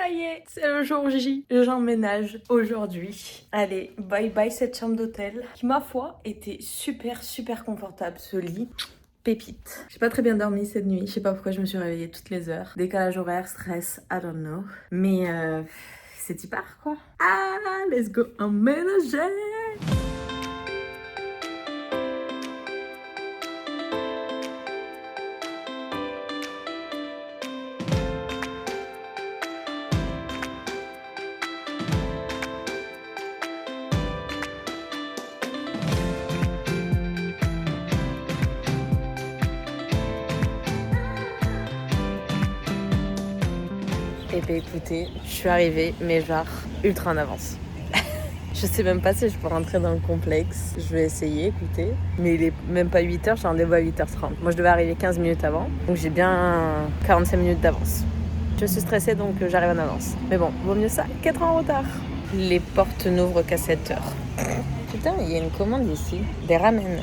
Ça y est, c'est le jour J. J'emménage aujourd'hui. Allez, bye bye cette chambre d'hôtel qui, ma foi, était super confortable. Ce lit, pépite. J'ai pas très bien dormi cette nuit. Je sais pas pourquoi je me suis réveillée toutes les heures. Décalage horaire, stress, I don't know. Mais c'est y part quoi. Ah, let's go emménager. Et bah écoutez, je suis arrivée, mais genre ultra en avance. Je sais même pas si je peux rentrer dans le complexe. Je vais essayer, écoutez. Mais il est même pas 8h, j'ai rendez-vous à 8h30. Moi je devais arriver 15 minutes avant, donc j'ai bien 45 minutes d'avance. Je suis stressée donc j'arrive en avance. Mais bon, vaut mieux ça qu'être en retard. Les portes n'ouvrent qu'à 7h. Putain, il y a une commande ici. Des ramen.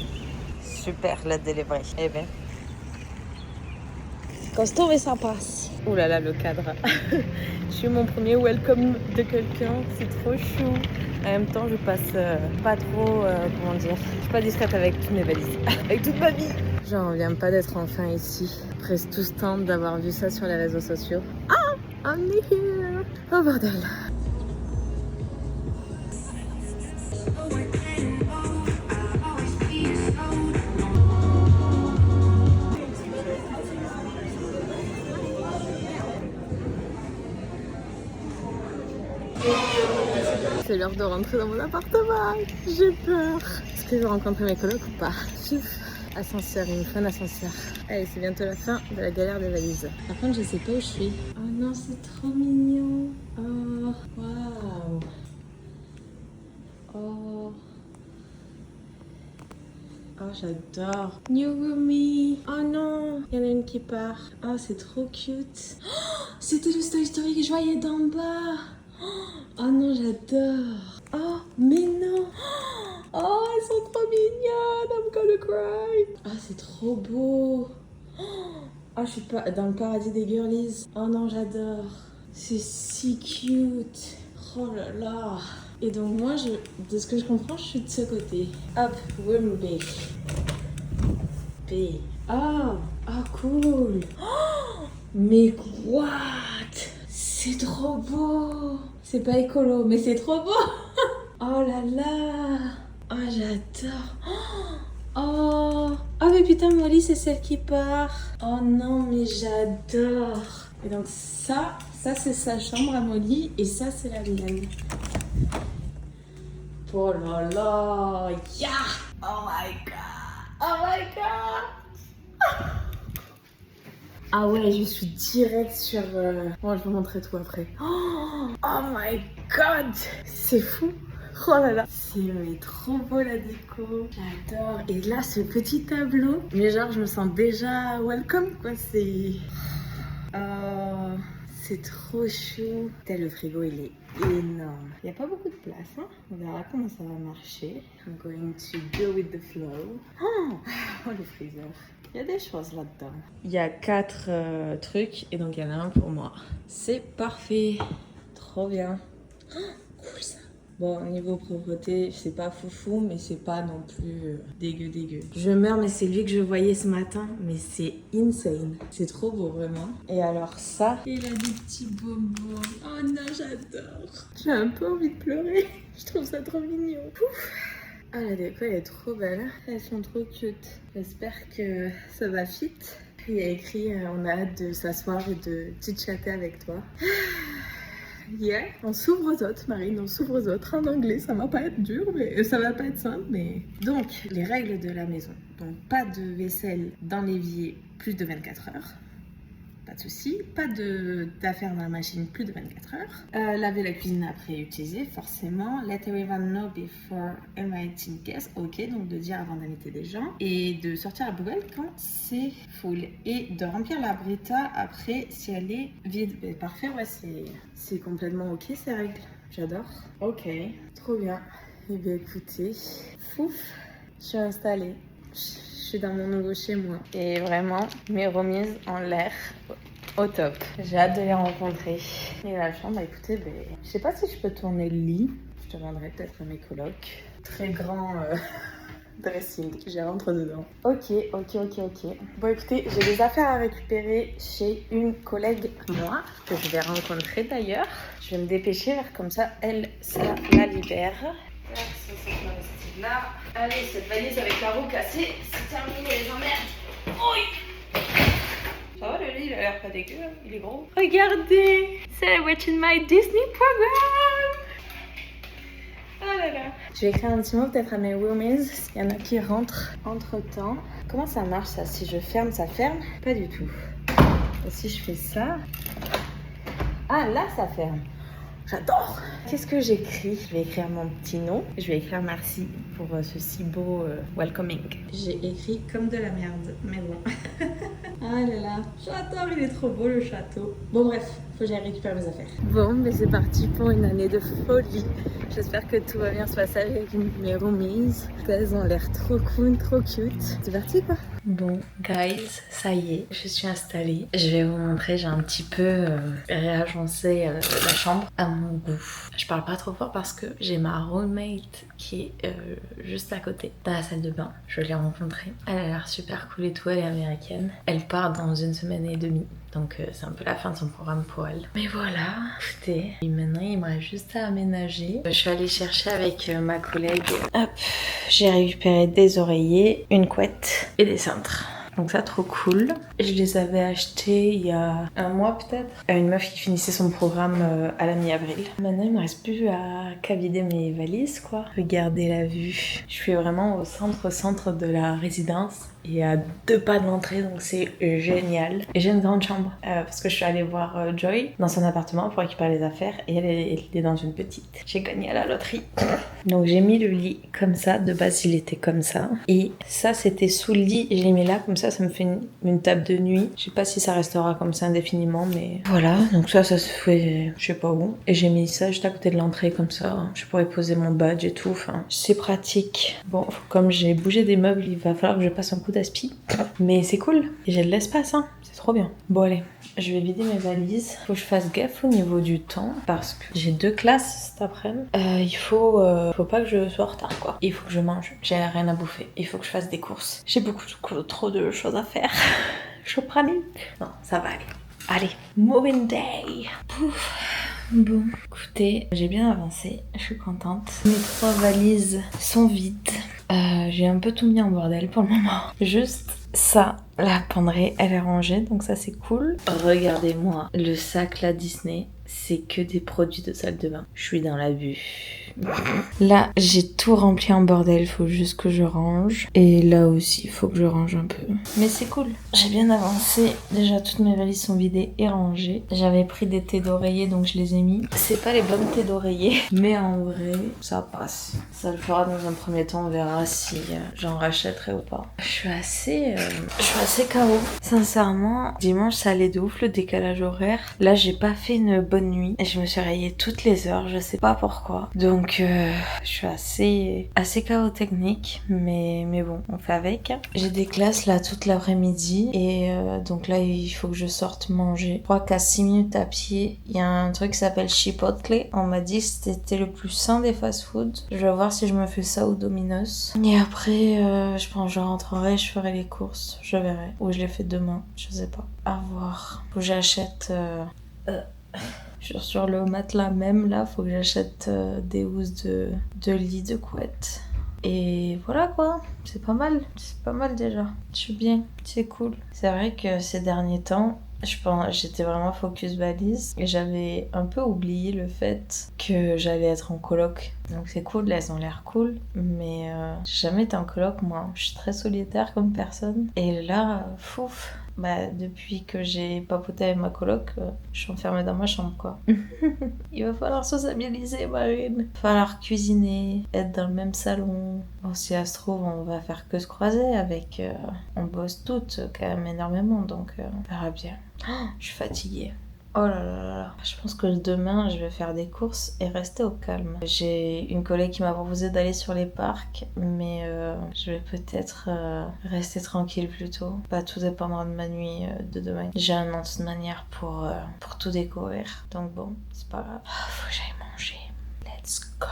Super la delivery. Eh ben. Costaud et ça passe. Ouh là là, le cadre. Je suis mon premier welcome de quelqu'un, c'est trop chou. En même temps, je passe pas trop, comment dire, je suis pas discrète avec toutes mes valises, avec toute ma vie. J'en reviens pas d'être enfin ici, après tout ce temps d'avoir vu ça sur les réseaux sociaux. Ah, I'm here. Oh bordel. C'est l'heure de rentrer dans mon appartement. J'ai peur. Est-ce que je vais rencontrer mes colocs ou pas? Ascenseur, il me faut un ascenseur. Allez, c'est bientôt la fin de la galère des valises. Par contre, je sais pas où je suis. Oh non, c'est trop mignon. Oh, waouh. Oh. Oh, j'adore. New roomie. Oh non, il y en a une qui part. Oh, c'est trop cute. Oh, c'était le Toy Story que je voyais d'en bas. Oh non, j'adore. Oh, mais non. Oh, elles sont trop mignonnes. I'm gonna cry. Ah, c'est trop beau. Oh, je suis pas dans le paradis des girlies. Oh non, j'adore. C'est si cute. Oh là là. Et donc moi, de ce que je comprends, je suis de ce côté. Hop, room B. B. Oh, cool. Oh, mais what? C'est trop beau. C'est pas écolo, mais c'est trop beau. Oh là là. Oh, j'adore. Oh, mais putain, Molly, c'est celle qui part. Oh non, mais j'adore. Et donc ça c'est sa chambre à Molly et ça c'est la mienne. Oh là là, yeah! Oh my god! Oh my god! Ah ouais, je suis direct sur... Bon, je vais vous montrer tout après. Oh my god! C'est fou! Oh là là! C'est mais trop beau la déco! J'adore! Et là, ce petit tableau, mais genre, je me sens déjà welcome, quoi. C'est trop chou. Putain, le frigo, il est énorme. Il n'y a pas beaucoup de place, hein. On verra comment ça va marcher. I'm going to go with the flow. Oh, le freezer. Il y a des choses là-dedans. Il y a 4 trucs et donc il y en a un pour moi. C'est parfait. Trop bien. Oh, cool ça. Bon, au niveau propreté, c'est pas foufou, mais c'est pas non plus dégueu. Je meurs, mais c'est lui que je voyais ce matin, mais c'est insane. C'est trop beau, vraiment. Et alors ça... Il a des petits bonbons. Oh non, j'adore. J'ai un peu envie de pleurer. Je trouve ça trop mignon. Ouf. Ah, la déco, elle est trop belle. Elles sont trop cute. J'espère que ça va fit. Il y a écrit on a hâte de s'asseoir et de chit-chatter avec toi. Yeah. On s'ouvre aux autres, Marine, on s'ouvre aux autres. En anglais, ça va pas être dur, mais ça va pas être simple, mais... Donc, les règles de la maison. Donc, pas de vaisselle dans l'évier plus de 24 heures. Pas de souci. Pas d'affaires dans la machine plus de 24 heures. Laver la cuisine après utiliser, forcément. Let everyone know before inviting guests. Ok, donc de dire avant d'inviter des gens. Et de sortir la poubelle quand c'est full. Et de remplir la Brita après si elle est vide. Mais parfait, ouais, c'est complètement ok ces règles. J'adore. Ok, trop bien. Et bien écoutez, fouf, je suis installée. Je suis dans mon nouveau chez moi. Et vraiment, mes remises en l'air. au top. J'ai hâte de les rencontrer. Et la chambre, écoutez, je sais pas si je peux tourner le lit. Je demanderai peut-être à mes colocs. Très grand dressing, j'ai rentre dedans. Ok. Bon écoutez, j'ai des affaires à récupérer chez une collègue à moi, que je vais rencontrer d'ailleurs. Je vais me dépêcher, comme ça, elle, ça la libère. Ça, c'est dans le style là. Allez, cette valise avec la roue cassée, c'est terminé les emmerdes. Oui. Ça va, le lit, il a l'air pas dégueu, il est gros. Regardez, c'est Watching My Disney Program. Oh là là. Je vais écrire un petit mot peut-être à mes roomies, s'il y en a qui rentrent entre temps. Comment ça marche ça? Si je ferme, ça ferme? Pas du tout. Et si je fais ça? Ah là, ça ferme. J'adore. Qu'est-ce que j'écris? Je vais écrire mon petit nom. Je vais écrire merci pour ce si beau welcoming. J'ai écrit comme de la merde, mais bon. Ah là là, j'adore, il est trop beau le château. Bon bref, faut que j'aille récupérer mes affaires. Bon, mais c'est parti pour une année de folie. J'espère que tout va bien se passer avec mes roomies. Elles ont l'air trop cool, trop cute. C'est parti quoi? Bon, guys, ça y est, je suis installée. Je vais vous montrer, j'ai un petit peu réagencé la chambre à mon goût. Je parle pas trop fort parce que j'ai ma roommate qui est juste à côté, dans la salle de bain. Je l'ai rencontrée. Elle a l'air super cool et tout, elle est américaine. Elle part dans 1 semaine et demie. Donc c'est un peu la fin de son programme pour elle. Mais voilà, écoutez. Et maintenant il me reste juste à aménager. Je suis allée chercher avec ma collègue. Hop, j'ai récupéré des oreillers, une couette et des cintres. Donc ça, trop cool. Je les avais achetés il y a 1 mois peut-être à une meuf qui finissait son programme à la mi-avril. Maintenant, il me reste plus qu'à vider mes valises, quoi. Regardez la vue. Je suis vraiment au centre de la résidence et à 2 pas de l'entrée, donc c'est génial. Et j'ai une grande chambre parce que je suis allée voir Joy dans son appartement pour récupérer les affaires et elle est dans une petite. J'ai gagné à la loterie. Donc j'ai mis le lit comme ça, de base il était comme ça. Et ça c'était sous le lit et je l'ai mis là comme ça me fait une table de nuit. Je sais pas si ça restera comme ça indéfiniment, mais voilà. Donc ça se fait je sais pas où. Et j'ai mis ça juste à côté de l'entrée comme ça. Je pourrais poser mon badge et tout, enfin c'est pratique. Bon, comme j'ai bougé des meubles, il va falloir que je passe un coup d'aspi. Mais c'est cool, et j'ai de l'espace, hein. C'est trop bien. Bon allez, je vais vider mes valises. Faut que je fasse gaffe au niveau du temps parce que j'ai 2 classes cet après-midi. Il faut pas que je sois en retard quoi. Il faut que je mange. J'ai rien à bouffer. Il faut que je fasse des courses. J'ai trop de choses à faire. Je panique. Non, ça va aller. Allez, moving day. Pouf. Bon, écoutez, j'ai bien avancé. Je suis contente. Mes 3 valises sont vides. J'ai un peu tout mis en bordel pour le moment. Juste ça, la penderie, elle est rangée, donc ça c'est cool. Regardez-moi, le sac là Disney, c'est que des produits de salle de bain. Je suis dans l'abus. Là, j'ai tout rempli en bordel, faut juste que je range. Et là aussi, il faut que je range un peu. Mais c'est cool. J'ai bien avancé. Déjà, toutes mes valises sont vidées et rangées. J'avais pris des thés d'oreiller, donc je les ai mis. C'est pas les bonnes thés d'oreiller, mais en vrai, ça passe. Ça le fera dans un premier temps, on verra si j'en rachèterai ou pas. Je suis assez KO. Sincèrement, dimanche, ça allait de ouf le décalage horaire. Là, j'ai pas fait une bonne nuit. Et je me suis réveillée toutes les heures, je sais pas pourquoi. Donc, je suis assez KO technique, mais bon, on fait avec. J'ai des classes là toute l'après-midi et donc là il faut que je sorte manger. Je crois qu'à 6 minutes à pied, il y a un truc qui s'appelle Chipotle. On m'a dit que c'était le plus sain des fast-food. Je vais voir si je me fais ça ou Domino's. Et après, je pense que je rentrerai, je ferai les courses, je verrai. Ou je les fais demain, je sais pas. À voir. Faut que j'achète... Sur le matelas même, là, faut que j'achète des housses de lit, de couette. Et voilà quoi, c'est pas mal déjà. Je suis bien, c'est cool. C'est vrai que ces derniers temps, j'étais vraiment focus valise et j'avais un peu oublié le fait que j'allais être en coloc. Donc c'est cool, elles ont l'air cool, mais j'ai jamais été en coloc moi. Je suis très solitaire comme personne. Et là, fouf. Depuis que j'ai papoté avec ma coloc, je suis enfermée dans ma chambre, quoi. Il va falloir sociabiliser, Marine. Il va falloir cuisiner, être dans le même salon. Bon, si ça se trouve, on va faire que se croiser avec... on bosse toutes, quand même, énormément, donc on verra bien. Oh, je suis fatiguée. Oh là là là là. Je pense que demain, je vais faire des courses et rester au calme. J'ai une collègue qui m'a proposé d'aller sur les parcs, mais je vais peut-être rester tranquille plutôt. Pas tout dépendra de ma nuit de demain. J'ai un an de toute manière pour tout découvrir. Donc bon, c'est pas grave. Faut que j'aille manger. Let's go.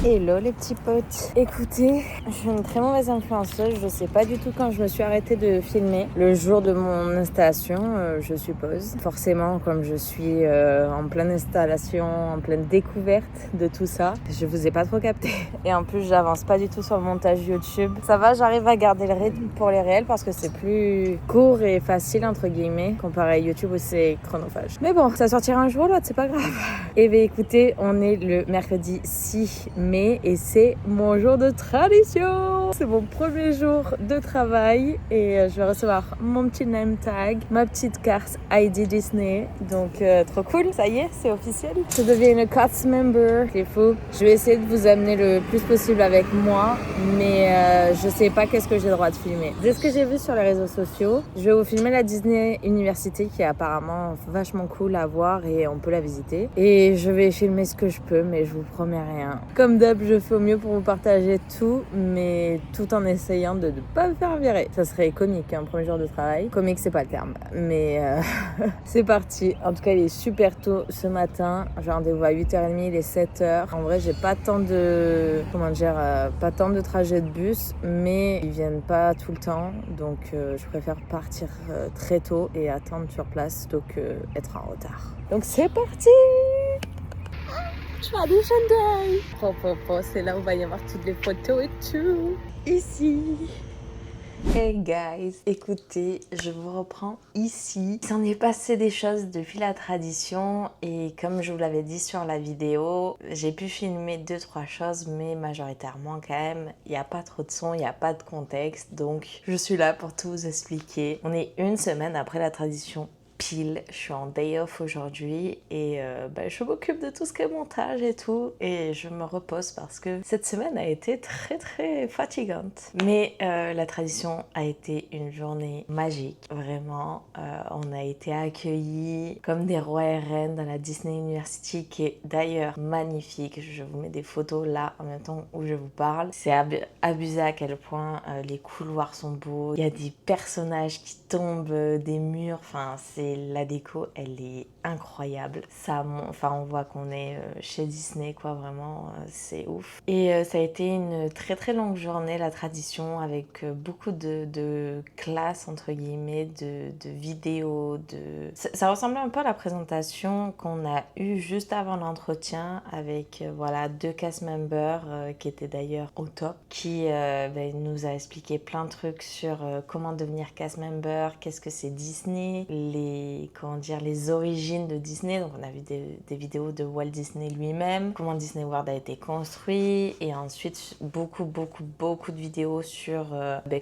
Hello les petits potes. Écoutez, je suis une très mauvaise influenceuse. Je sais pas du tout quand je me suis arrêtée de filmer. Le jour de mon installation, je suppose. Forcément, comme je suis en pleine installation, en pleine découverte de tout ça, je vous ai pas trop capté. Et en plus, j'avance pas du tout sur le montage YouTube. Ça va, j'arrive à garder le rythme pour les réels parce que c'est plus court et facile entre guillemets comparé à YouTube où c'est chronophage. Mais bon, ça sortira un jour ou l'autre, c'est pas grave. Et bien écoutez, on est le mercredi 6 mai et c'est mon jour de tradition. C'est mon premier jour de travail et je vais recevoir mon petit name tag, ma petite carte ID Disney. Donc trop cool, ça y est, c'est officiel. Je deviens une cast member, c'est fou. Je vais essayer de vous amener le plus possible avec moi, mais je sais pas qu'est-ce que j'ai le droit de filmer. De ce que j'ai vu sur les réseaux sociaux, je vais vous filmer la Disney University qui est apparemment vachement cool à voir et on peut la visiter. Et je vais filmer ce que je peux, mais je vous promets rien. Comme d'hab, je fais au mieux pour vous partager tout, mais tout en essayant de ne pas me faire virer. Ça serait comique, un premier jour de travail. Comique, c'est pas le terme, mais c'est parti. En tout cas, il est super tôt ce matin. J'ai rendez-vous à 8h30, il est 7h. En vrai, j'ai pas tant de... pas tant de trajets de bus, mais ils viennent pas tout le temps, donc je préfère partir très tôt et attendre sur place plutôt que être en retard. Donc c'est parti! Tradition Day! C'est là où va y avoir toutes les photos et tout. Ici. Hey guys, écoutez, je vous reprends ici. Il s'en est passé des choses depuis la tradition et comme je vous l'avais dit sur la vidéo, j'ai pu filmer 2-3 choses, mais majoritairement quand même, il n'y a pas trop de son, il n'y a pas de contexte, donc je suis là pour tout vous expliquer. On est une semaine après la tradition. Pile, je suis en day off aujourd'hui et je m'occupe de tout ce qui est montage et tout et je me repose parce que cette semaine a été très très fatigante. Mais la tradition a été une journée magique, vraiment. On a été accueillis comme des rois et reines dans la Disney University qui est d'ailleurs magnifique. Je vous mets des photos là en même temps où je vous parle. C'est abusé à quel point les couloirs sont beaux. Il y a des personnages qui tombent des murs, enfin la déco, elle est incroyable. On voit qu'on est chez Disney, quoi, vraiment, c'est ouf. Et ça a été une très très longue journée, la tradition, avec beaucoup de classes, entre guillemets, de vidéos, Ça ressemblait un peu à la présentation qu'on a eue juste avant l'entretien avec, 2 cast members qui étaient d'ailleurs au top, qui nous a expliqué plein de trucs sur comment devenir cast member, qu'est-ce que c'est Disney, les origines de Disney. Donc on a vu des vidéos de Walt Disney lui-même, comment Disney World a été construit et ensuite beaucoup de vidéos sur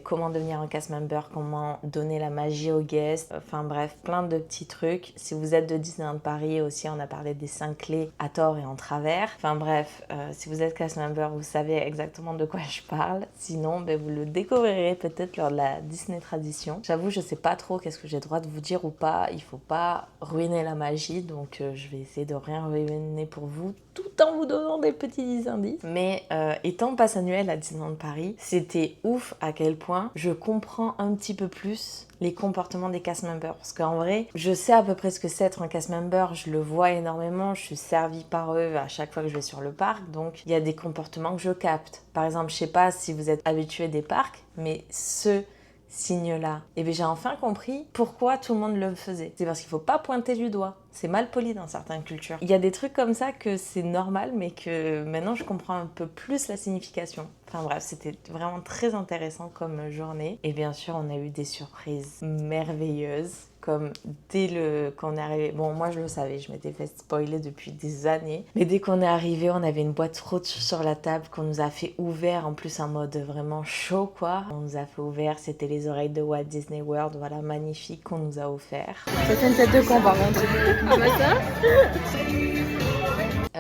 comment devenir un cast member, comment donner la magie aux guests, enfin bref, plein de petits trucs. Si vous êtes de Disneyland Paris aussi, on a parlé des 5 clés à tort et en travers. Enfin bref, si vous êtes cast member, vous savez exactement de quoi je parle. Sinon, vous le découvrirez peut-être lors de la Disney Tradition. J'avoue, je sais pas trop qu'est-ce que j'ai le droit de vous dire ou pas. Il faut pas ruiner la magie, donc je vais essayer de rien ruiner pour vous, tout en vous donnant des petits indices. Mais étant pass annuel à Disneyland Paris, c'était ouf à quel point je comprends un petit peu plus les comportements des cast members. Parce qu'en vrai, je sais à peu près ce que c'est être un cast member, je le vois énormément, je suis servie par eux à chaque fois que je vais sur le parc, donc il y a des comportements que je capte. Par exemple, je sais pas si vous êtes habitué des parcs, mais ce signe-là, j'ai enfin compris pourquoi tout le monde le faisait. C'est parce qu'il faut pas pointer du doigt. C'est mal poli dans certaines cultures. Il y a des trucs comme ça que c'est normal, mais que maintenant je comprends un peu plus la signification. Enfin bref, c'était vraiment très intéressant comme journée. Et bien sûr, on a eu des surprises merveilleuses. comme qu'on est arrivé. Bon, moi je le savais, je m'étais fait spoiler depuis des années. Mais dès qu'on est arrivé, on avait une boîte rose sur la table qu'on nous a fait ouvert, en plus en mode vraiment chaud quoi. On nous a fait ouvert, c'était les oreilles de Walt Disney World, voilà, magnifique qu'on nous a offert. Ça fait une tête de con par contre. Ah bah ça.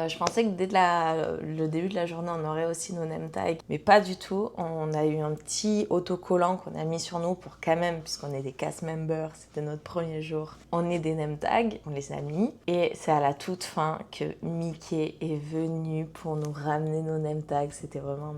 Je pensais que dès le début de la journée, on aurait aussi nos name tags, mais pas du tout. On a eu un petit autocollant qu'on a mis sur nous pour quand même, puisqu'on est des cast members, c'était notre premier jour. On est des name tags, on les a mis. Et c'est à la toute fin que Mickey est venu pour nous ramener nos name tags. C'était vraiment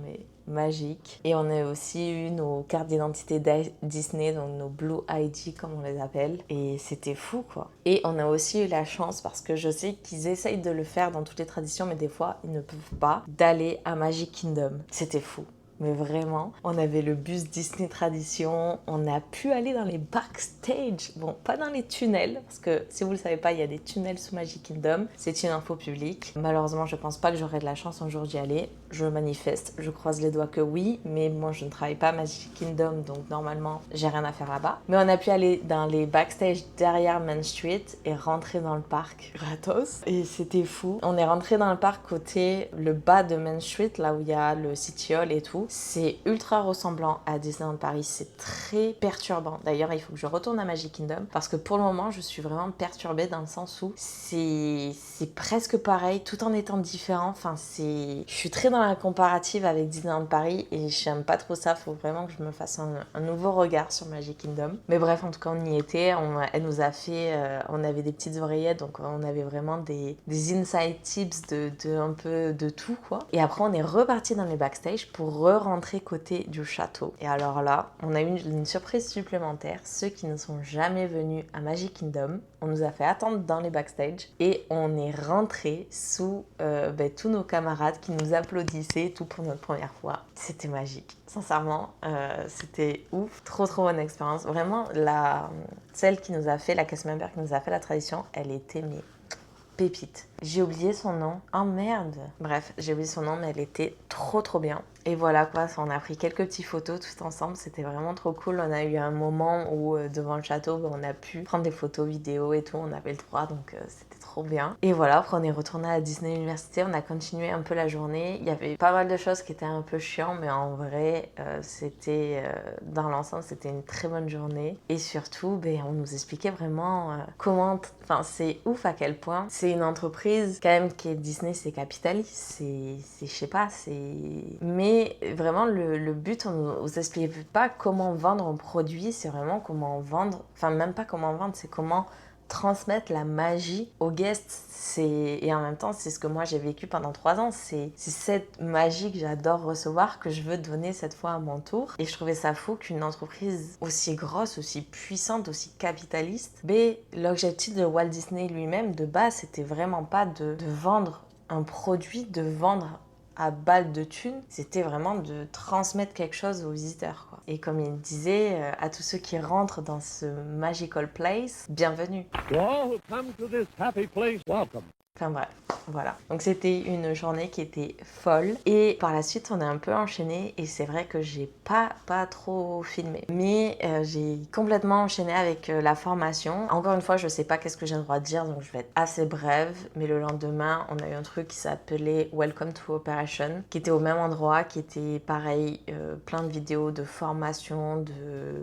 magique. Et on a aussi eu nos cartes d'identité Disney, donc nos Blue ID comme on les appelle. Et c'était fou quoi. Et on a aussi eu la chance, parce que je sais qu'ils essayent de le faire dans toutes les traditions, mais des fois ils ne peuvent pas, d'aller à Magic Kingdom. C'était fou. Mais vraiment, on avait le bus Disney Tradition, on a pu aller dans les backstage, bon, pas dans les tunnels, parce que si vous le savez pas, il y a des tunnels sous Magic Kingdom, c'est une info publique. Malheureusement, je pense pas que j'aurai de la chance un jour d'y aller, je manifeste, je croise les doigts que oui, mais moi je ne travaille pas à Magic Kingdom, donc normalement, j'ai rien à faire là-bas. Mais on a pu aller dans les backstage derrière Main Street et rentrer dans le parc gratos, et c'était fou. On est rentré dans le parc côté le bas de Main Street, là où il y a le City Hall et tout. C'est ultra ressemblant à Disneyland Paris, c'est très perturbant. D'ailleurs, il faut que je retourne à Magic Kingdom parce que pour le moment, je suis vraiment perturbée dans le sens où c'est presque pareil tout en étant différent. Enfin, je suis très dans la comparative avec Disneyland Paris et j'aime pas trop ça. Faut vraiment que je me fasse un nouveau regard sur Magic Kingdom. Mais bref, en tout cas, on y était. Elle nous a fait, on avait des petites oreillettes, donc on avait vraiment des inside tips de un peu de tout quoi. Et après, on est reparti dans les backstage pour rentrer côté du château. Et alors là, on a eu une surprise supplémentaire. Ceux qui ne sont jamais venus à Magic Kingdom, on nous a fait attendre dans les backstage et on est rentré sous tous nos camarades qui nous applaudissaient, tout pour notre première fois. C'était magique. Sincèrement, c'était ouf. Trop bonne expérience. Vraiment, celle qui nous a fait, la cast member qui nous a fait la tradition, elle était pépite. J'ai oublié son nom. Oh merde. Bref, j'ai oublié son nom, mais elle était trop bien. Et voilà quoi, on a pris quelques petites photos tout ensemble, c'était vraiment trop cool. On a eu un moment où devant le château, on a pu prendre des photos, vidéos et tout, on avait le droit, donc c'était trop bien. Et voilà, après on est retourné à la Disney Université, on a continué un peu la journée. Il y avait pas mal de choses qui étaient un peu chiantes, mais en vrai, dans l'ensemble, c'était une très bonne journée. Et surtout, on nous expliquait vraiment comment... Enfin, c'est ouf à quel point c'est une entreprise, quand même, qui est Disney, c'est capitaliste, je sais pas, mais vraiment, le but, on ne nous explique pas comment vendre un produit, c'est vraiment comment vendre, enfin même pas comment vendre, c'est comment transmettre la magie aux guests. Et en même temps, c'est ce que moi j'ai vécu pendant 3 ans, c'est cette magie que j'adore recevoir, que je veux donner cette fois à mon tour. Et je trouvais ça fou qu'une entreprise aussi grosse, aussi puissante, aussi capitaliste, l'objectif de Walt Disney lui-même, de base, c'était vraiment pas de vendre un produit, de vendre à balle de thunes, c'était vraiment de transmettre quelque chose aux visiteurs, quoi. Et comme il disait, à tous ceux qui rentrent dans ce magical place, bienvenue. To all who come to this happy place, welcome. Enfin bref, voilà. Donc c'était une journée qui était folle. Et par la suite, on a un peu enchaîné. Et c'est vrai que j'ai pas trop filmé. Mais j'ai complètement enchaîné avec la formation. Encore une fois, je sais pas qu'est-ce que j'ai le droit de dire. Donc je vais être assez brève. Mais le lendemain, on a eu un truc qui s'appelait Welcome to Operation. Qui était au même endroit. Qui était pareil, plein de vidéos de formation.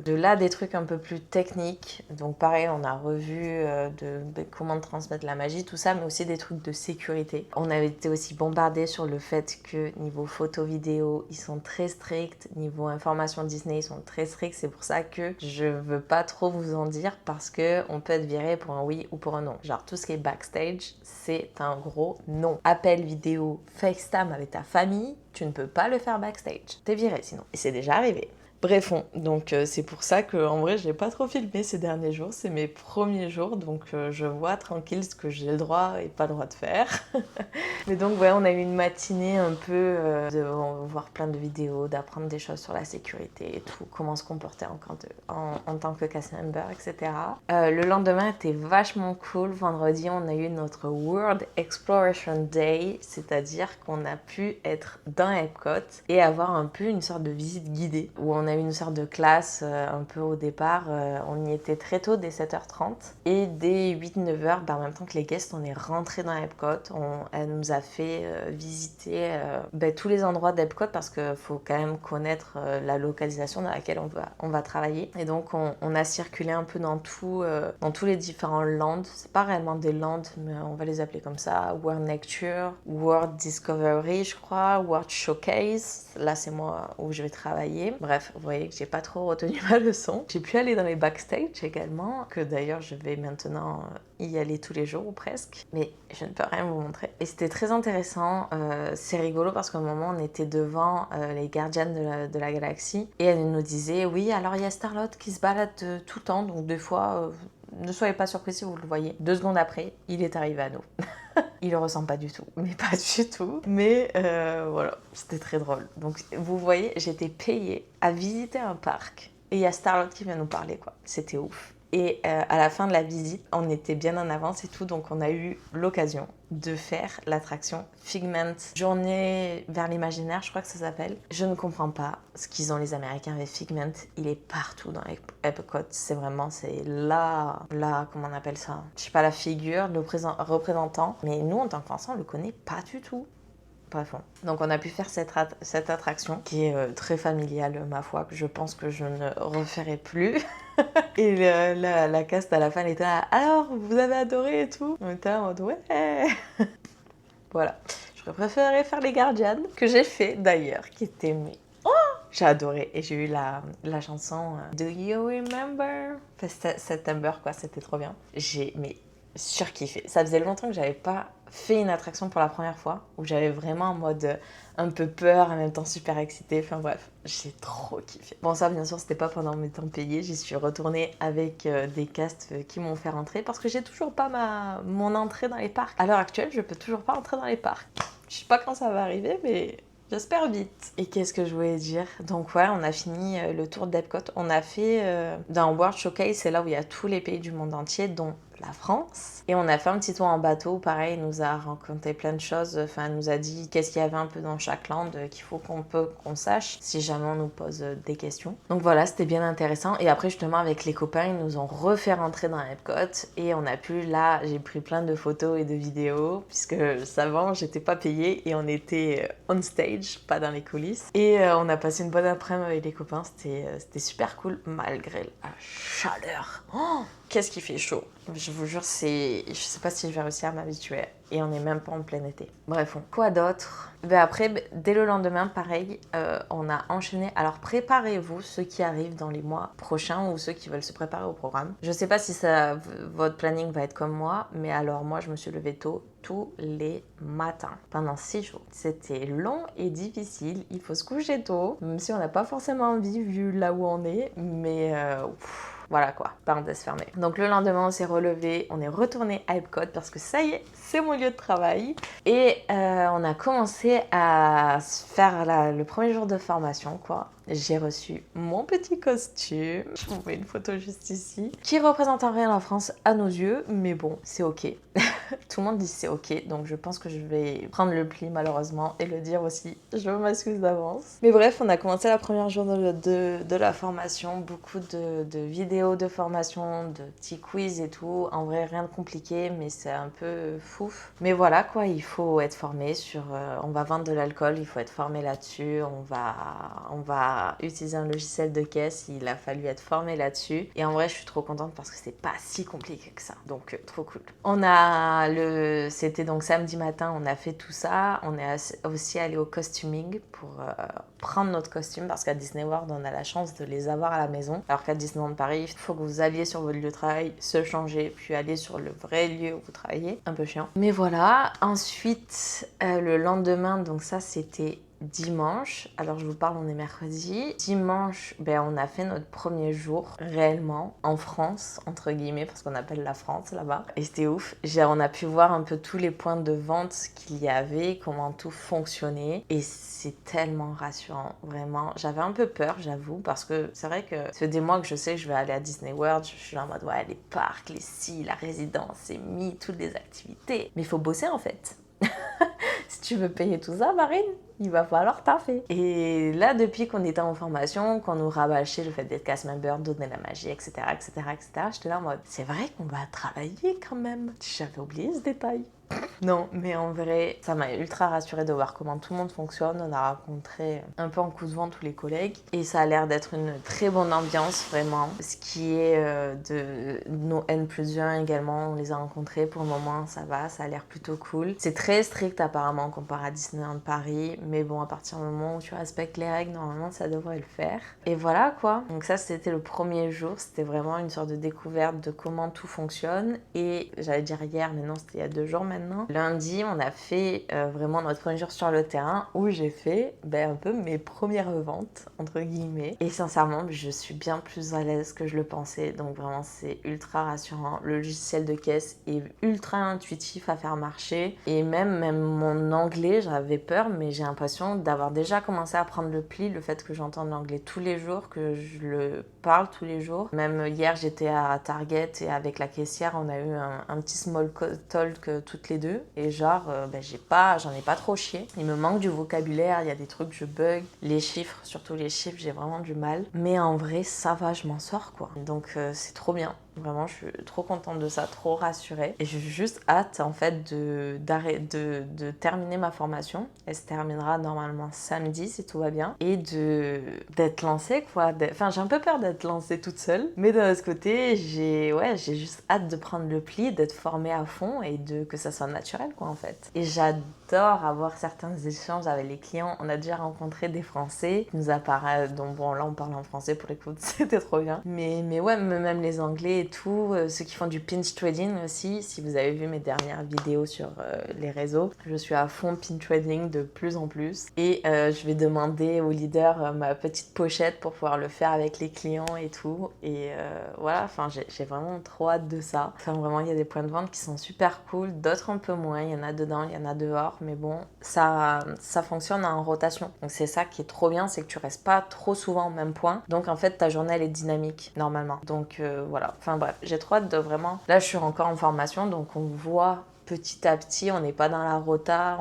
De là, des trucs un peu plus techniques. Donc pareil, on a revu comment transmettre la magie, tout ça. Mais aussi des trucs de sécurité. On avait été aussi bombardés sur le fait que niveau photo vidéo, ils sont très stricts, niveau information Disney, ils sont très stricts. C'est pour ça que je veux pas trop vous en dire parce que on peut être viré pour un oui ou pour un non. Genre tout ce qui est backstage, c'est un gros non. Appel vidéo, FaceTime avec ta famille, tu ne peux pas le faire backstage. T'es viré sinon. Et c'est déjà arrivé. Bref, donc c'est pour ça qu'en vrai, je n'ai pas trop filmé ces derniers jours. C'est mes premiers jours, donc je vois tranquille ce que j'ai le droit et pas le droit de faire. Mais donc, ouais, on a eu une matinée un peu de voir plein de vidéos, d'apprendre des choses sur la sécurité et tout, comment se comporter en tant que cast member, etc. Le lendemain était vachement cool. Vendredi, on a eu notre World Exploration Day, c'est-à-dire qu'on a pu être dans Epcot et avoir un peu une sorte de visite guidée où on a a eu une sorte de classe un peu au départ. On y était très tôt, dès 7h30. Et dès 8-9h, en même temps que les guests, on est rentré dans Epcot. Elle nous a fait visiter tous les endroits d'Epcot parce qu'il faut quand même connaître la localisation dans laquelle on va travailler. Et donc, on a circulé un peu dans tous les différents lands. C'est pas réellement des lands, mais on va les appeler comme ça. World Nature, World Discovery, je crois, World Showcase. Là, c'est moi où je vais travailler. Bref, vous voyez que j'ai pas trop retenu ma leçon. J'ai pu aller dans les backstage également, que d'ailleurs, je vais maintenant y aller tous les jours ou presque. Mais je ne peux rien vous montrer. Et c'était très intéressant. C'est rigolo parce qu'à un moment, on était devant les gardiennes de la galaxie. Et elle nous disait, oui, alors il y a Star-Lord qui se balade tout le temps. Donc des fois... ne soyez pas surpris si vous le voyez. 2 secondes après, il est arrivé à nous. Il le ressent pas du tout, mais pas du tout. Mais voilà, c'était très drôle. Donc vous voyez, j'étais payée à visiter un parc et il y a Star-Lord qui vient nous parler, quoi. C'était ouf. Et à la fin de la visite, on était bien en avance et tout, donc on a eu l'occasion de faire l'attraction Figment, Journée vers l'imaginaire, je crois que ça s'appelle. Je ne comprends pas ce qu'ils ont les Américains avec Figment. Il est partout dans Epcot. C'est là, comment on appelle ça? Je sais pas, la figure, le représentant. Mais nous, en tant qu'enfants, on le connaît pas du tout. Bref, donc on a pu faire cette attraction qui est très familiale, ma foi, que je pense que je ne referai plus. Et la cast à la fin, elle était là, alors, vous avez adoré et tout? On était en mode, ouais. Voilà. J'aurais préféré faire les Guardians, que j'ai fait d'ailleurs, qui était j'ai adoré. Et j'ai eu la chanson Do You Remember? September, quoi, c'était trop bien. J'ai surkiffé. Ça faisait longtemps que j'avais pas fait une attraction pour la première fois, où j'avais vraiment en mode un peu peur, en même temps super excitée. Enfin bref, j'ai trop kiffé. Bon, ça, bien sûr, c'était pas pendant mes temps payés. J'y suis retournée avec des castes qui m'ont fait rentrer parce que j'ai toujours pas mon entrée dans les parcs. À l'heure actuelle, je peux toujours pas entrer dans les parcs. Je sais pas quand ça va arriver, mais j'espère vite. Et qu'est-ce que je voulais dire? Donc ouais, on a fini le tour d'Epcot. On a fait dans World Showcase, c'est là où il y a tous les pays du monde entier, dont la France. Et on a fait un petit tour en bateau. Pareil, il nous a raconté plein de choses. Enfin, il nous a dit qu'est-ce qu'il y avait un peu dans chaque land qu'il faut qu'on sache si jamais on nous pose des questions. Donc voilà, c'était bien intéressant. Et après, justement, avec les copains, ils nous ont refait rentrer dans Epcot. Et on a pu, là, j'ai pris plein de photos et de vidéos, puisque avant, j'étais pas payée et on était on stage, pas dans les coulisses. Et on a passé une bonne après-midi avec les copains. C'était super cool, malgré la chaleur. Oh, qu'est-ce qui fait chaud! Je vous jure, je sais pas si je vais réussir à m'habituer. Et on n'est même pas en plein été. Bref, quoi d'autre? Après, dès le lendemain, pareil, on a enchaîné. Alors préparez-vous, ceux qui arrivent dans les mois prochains ou ceux qui veulent se préparer au programme. Je sais pas si votre planning va être comme moi, mais alors moi, je me suis levée tôt tous les matins pendant 6 jours. C'était long et difficile. Il faut se coucher tôt, même si on n'a pas forcément envie vu là où on est, mais voilà quoi, parenthèse fermée. Donc le lendemain, on s'est relevé, on est retourné à Epcot parce que ça y est, c'est mon lieu de travail. Et on a commencé à faire le premier jour de formation, quoi. J'ai reçu mon petit costume, je vous mets une photo juste ici, qui représente en rien la France à nos yeux, mais bon, c'est ok. Tout le monde dit c'est ok, donc je pense que je vais prendre le pli malheureusement et le dire aussi. Je m'excuse d'avance. Mais bref, on a commencé la première journée de la formation, beaucoup de vidéos de formation, de petits quiz et tout. En vrai, rien de compliqué, mais c'est un peu fouf. Mais voilà quoi, il faut être formé sur... on va vendre de l'alcool, il faut être formé là-dessus. On va utiliser un logiciel de caisse, il a fallu être formé là-dessus. Et en vrai, je suis trop contente parce que c'est pas si compliqué que ça. Donc, trop cool. C'était donc samedi matin, on a fait tout ça. On est aussi allé au costuming pour prendre notre costume parce qu'à Disney World, on a la chance de les avoir à la maison. Alors qu'à Disneyland Paris, il faut que vous alliez sur votre lieu de travail, se changer, puis aller sur le vrai lieu où vous travaillez. Un peu chiant. Mais voilà. Ensuite, le lendemain, donc ça, c'était dimanche. Alors je vous parle, on est mercredi. Dimanche, on a fait notre premier jour réellement en France, entre guillemets, parce qu'on appelle la France là-bas. Et c'était ouf. On a pu voir un peu tous les points de vente qu'il y avait, comment tout fonctionnait. Et c'est tellement rassurant, vraiment. J'avais un peu peur, j'avoue, parce que c'est vrai que c'est des mois que je sais que je vais aller à Disney World. Je suis là en mode, ouais, les parcs, la résidence, c'est mis, toutes les activités. Mais il faut bosser en fait. Si tu veux payer tout ça, Marine? Il va falloir taffer. Et là, depuis qu'on était en formation, qu'on nous rabâchait le fait d'être cast member, donner la magie, etc., etc., etc., j'étais là en mode, c'est vrai qu'on va travailler quand même. J'avais oublié ce détail. Non, mais en vrai, ça m'a ultra rassurée de voir comment tout le monde fonctionne. On a rencontré un peu en coup de vent tous les collègues et ça a l'air d'être une très bonne ambiance, vraiment. Ce qui est de nos N+1 également, on les a rencontrés. Pour le moment, ça va, ça a l'air plutôt cool. C'est très strict apparemment comparé à Disneyland Paris, mais bon, à partir du moment où tu respectes les règles, normalement, ça devrait le faire. Et voilà quoi. Donc ça, c'était le premier jour. C'était vraiment une sorte de découverte de comment tout fonctionne. Et j'allais dire hier, mais non, c'était il y a 2 jours maintenant. Lundi, on a fait vraiment notre premier jour sur le terrain où j'ai fait un peu mes premières ventes, entre guillemets. Et sincèrement, je suis bien plus à l'aise que je le pensais. Donc vraiment, c'est ultra rassurant. Le logiciel de caisse est ultra intuitif à faire marcher. Et même mon anglais, j'avais peur, mais j'ai l'impression d'avoir déjà commencé à apprendre le pli. Le fait que j'entende l'anglais tous les jours, que je le parle tous les jours. Même hier, j'étais à Target et avec la caissière, on a eu un petit small talk toutes les deux. Et genre, j'en ai pas trop chié. Il me manque du vocabulaire, il y a des trucs, je bug. Les chiffres, surtout les chiffres, j'ai vraiment du mal. Mais en vrai, ça va, je m'en sors quoi. Donc c'est trop bien. Vraiment, je suis trop contente de ça, trop rassurée. Et j'ai juste hâte, en fait, de terminer ma formation. Elle se terminera normalement samedi, si tout va bien. Et d'être lancée, quoi. Enfin, j'ai un peu peur d'être lancée toute seule. Mais d'un autre côté, j'ai juste hâte de prendre le pli, d'être formée à fond et que ça soit naturel, quoi, en fait. Et j'adore avoir certains échanges avec les clients. On a déjà rencontré des Français qui nous apparaissent. Donc bon, là, on parle en français pour l'écoute, c'était trop bien. Mais ouais, même les Anglais et tout, ceux qui font du pinch trading aussi, si vous avez vu mes dernières vidéos sur les réseaux, je suis à fond pinch trading de plus en plus et je vais demander au leader ma petite pochette pour pouvoir le faire avec les clients et tout et voilà, enfin j'ai vraiment trop hâte de ça. Enfin vraiment, il y a des points de vente qui sont super cool, d'autres un peu moins, il y en a dedans, il y en a dehors, mais bon, ça fonctionne en rotation. Donc c'est ça qui est trop bien, c'est que tu restes pas trop souvent au même point, donc en fait ta journée elle est dynamique normalement. Donc voilà, enfin bref, j'ai trop hâte de vraiment... Là, je suis encore en formation, donc on voit petit à petit, on n'est pas dans la rota,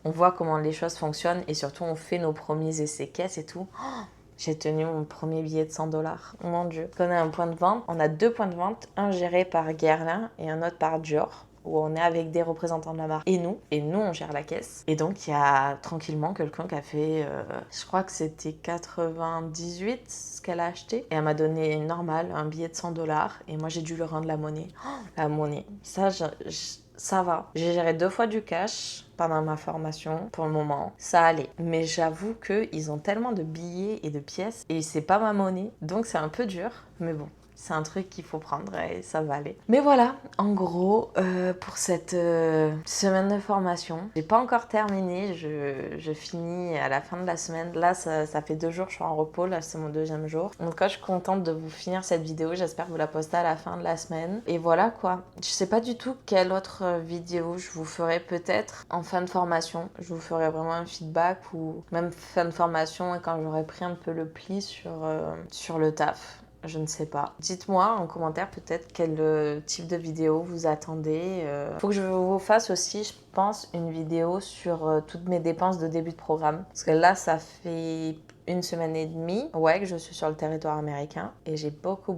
on voit comment les choses fonctionnent et surtout, on fait nos premiers essais caisses et tout. Oh, j'ai tenu mon premier billet de 100$. Mon Dieu. On a un point de vente, on a 2 points de vente, un géré par Guerlain et un autre par Dior, où on est avec des représentants de la marque et nous on gère la caisse. Et donc il y a tranquillement quelqu'un qui a fait, je crois que c'était 98 ce qu'elle a acheté, et elle m'a donné normal un billet de 100$ et moi j'ai dû le rendre la monnaie. Oh, la monnaie, ça va. J'ai géré 2 fois du cash pendant ma formation. Pour le moment, ça allait. Mais j'avoue qu'ils ont tellement de billets et de pièces et c'est pas ma monnaie, donc c'est un peu dur. Mais bon, c'est un truc qu'il faut prendre et ça va aller. Mais voilà, en gros, pour cette semaine de formation. J'ai pas encore terminé, je finis à la fin de la semaine. Là, ça fait 2 jours que je suis en repos, là c'est mon 2e jour. En tout cas, je suis contente de vous finir cette vidéo, j'espère vous la poster à la fin de la semaine. Et voilà quoi, je sais pas du tout quelle autre vidéo je vous ferai, peut-être en fin de formation. Je vous ferai vraiment un feedback ou même fin de formation et quand j'aurai pris un peu le pli sur le taf. Je ne sais pas. Dites-moi en commentaire peut-être quel type de vidéo vous attendez. Faut que je vous fasse aussi, je pense, une vidéo sur toutes mes dépenses de début de programme. Parce que là, ça fait 1 semaine et demie, que je suis sur le territoire américain. Et j'ai beaucoup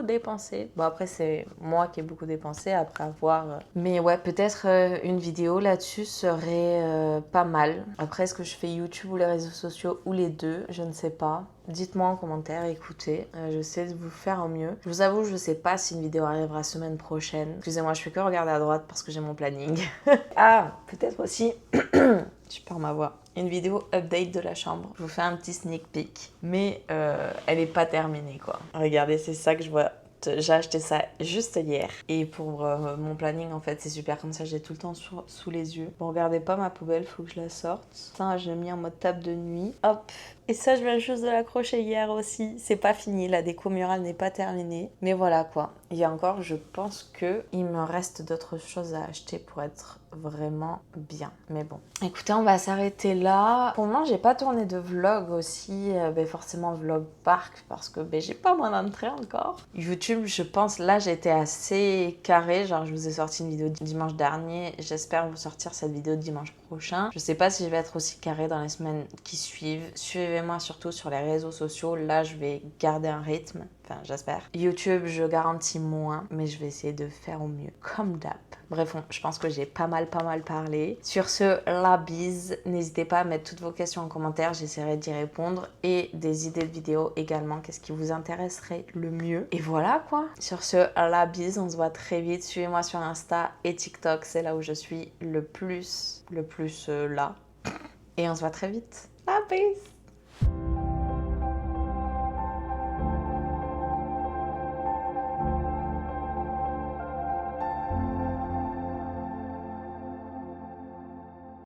dépensé. Bon, après, c'est moi qui ai beaucoup dépensé après avoir... Mais ouais, peut-être une vidéo là-dessus serait pas mal. Après, est-ce que je fais YouTube ou les réseaux sociaux ou les deux? Je ne sais pas. Dites-moi en commentaire, écoutez, j'essaie de vous faire au mieux. Je vous avoue, je sais pas si une vidéo arrivera semaine prochaine. Excusez-moi, je fais que regarder à droite parce que j'ai mon planning. Ah, peut-être aussi, je perds ma voix, une vidéo update de la chambre. Je vous fais un petit sneak peek, mais elle est pas terminée quoi. Regardez, c'est ça que je vois. J'ai acheté ça juste hier. Et pour mon planning, en fait, c'est super. Comme ça, j'ai tout le temps sous les yeux. Bon, regardez pas ma poubelle, faut que je la sorte. Ça, je l'ai mis en mode table de nuit. Hop. Et ça, je viens juste de l'accrocher hier aussi. C'est pas fini, la déco murale n'est pas terminée. Mais voilà quoi. Il y a encore, je pense que il me reste d'autres choses à acheter pour être vraiment bien. Mais bon, écoutez, on va s'arrêter là. Pour le moment, j'ai pas tourné de vlog aussi, forcément vlog parc, parce que j'ai pas mon entrée encore. YouTube, je pense, là j'étais assez carré, genre je vous ai sorti une vidéo dimanche dernier, j'espère vous sortir cette vidéo dimanche prochain. Je sais pas si je vais être aussi carré dans les semaines qui suivent. Suivez-moi surtout sur les réseaux sociaux, là je vais garder un rythme, enfin j'espère. YouTube, je garantis moins, mais je vais essayer de faire au mieux, comme d'hab. Bref, je pense que j'ai pas mal parlé. Sur ce, la bise. N'hésitez pas à mettre toutes vos questions en commentaire, j'essaierai d'y répondre. Et des idées de vidéos également, qu'est-ce qui vous intéresserait le mieux. Et voilà quoi. Sur ce, la bise, on se voit très vite. Suivez-moi sur Insta et TikTok, c'est là où je suis le plus là. Et on se voit très vite. La bise.